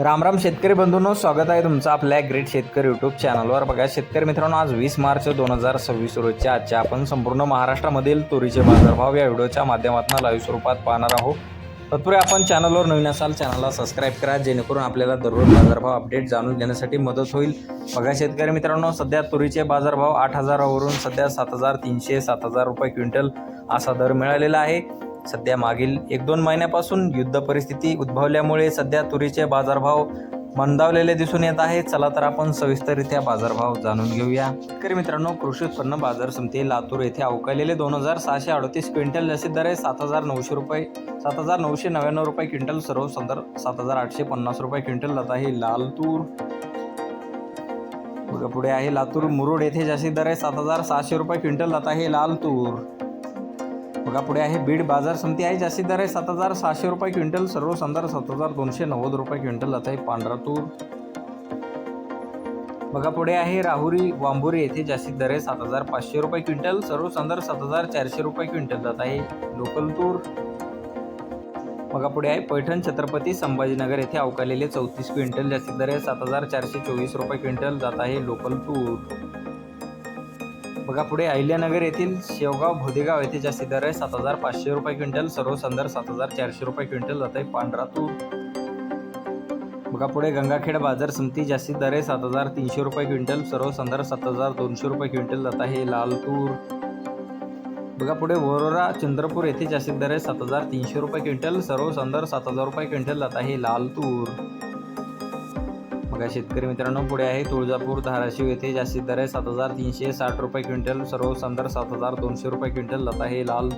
राम राम शेतकरी बंधूंनो, स्वागत आहे तुमचं आपल्या ग्रेट शेतकरी यूट्यूब चॅनलवर। बघा शेतकरी मित्रांनो, आज 20 मार्च 2026 रोजच्या आजच्या आपण संपूर्ण महाराष्ट्रामधील तुरीचे बाजारभाव या व्हिडिओच्या माध्यमातून लाईव्ह स्वरूपात पाहणार आहोत। तत्पूर्वी आपण चॅनलवर नवीन असाल चॅनलला सबस्क्राईब करा, जेणेकरून आपल्याला दररोज बाजारभाव अपडेट जाणून घेण्यासाठी मदत होईल। बघा शेतकरी मित्रांनो, सध्या तुरीचे बाजारभाव 8,000 वरून सध्या 7,300 7,000 रुपये क्विंटल असा दर मिळालेला आहे। सध्या मागील 1-2 महिन्यापासून युद्ध परिस्थिती उद्भवल्यामुळे सध्या तुरीचे बाजारभाव मंदावलेले दिसून येत आहेत। चला तर आपण सविस्तररित्या बाजारभाव जाणून घेऊया। शेतकरी मित्रांनो, कृषी उत्पन्न बाजार समिती लातूर येथे अवकालेले 2,638 क्विंटल जसे दर आहे 7,900 रुपये 7,999 रुपये क्विंटल, सर्व संदर 7,850 रुपये क्विंटल जात आहे लाल तूर। बघा पुढे आहे लातूर मुरुड येथे जास्तीत दर आहे 7,700 रुपये क्विंटल जात आहे लाल तूर। बघा पुढे आहे बीड बाजार समिती आहे, जास्तीत दर आहे 7,600 रुपये क्विंटल, सर्व संदर 7,290 रुपये क्विंटल जात आहे पांढरा तूर। बघा पुढे आहे राहुरी वांबुरी येथे जास्तीत दर आहे 7,500 रुपये क्विंटल, सर्व संदर 7,400 रुपये क्विंटल जात आहे लोकल तूर। बघा पुढे आहे पैठण छत्रपती संभाजीनगर येथे अवकालेले 34 क्विंटल, जास्तीत दर आहे 7,424 रुपये क्विंटल जात आहे लोकल तूर। बघा पुढे अहिल्यानगर येथील शेवगाव भोदेगाव येथे जास्तीत दर आहे 7,500 रुपये क्विंटल, सर्व संदर 7,400 रुपये क्विंटल जात आहे पांढरा तूर। बघा पुढे गंगाखेड बाजार समिती जास्तीत दर आहे 7,300 रुपये क्विंटल, सर्व संदर 7,200 रुपये क्विंटल जात आहे लाल तूर। बघा पुढे वरोरा चंद्रपूर येथे जास्तीत दर आहे 7,300 रुपये क्विंटल, सर्व संदर 7,000 रुपये क्विंटल जात आहे लाल तूर। बघा शेतकरी मित्रांनो, पुढे आहे तुळजापूर धाराशिव येथे जास्तीत दर आहे 7,360 रुपये क्विंटल, सर्व संदर 7,200 रुपये क्विंटल जात आहे लाल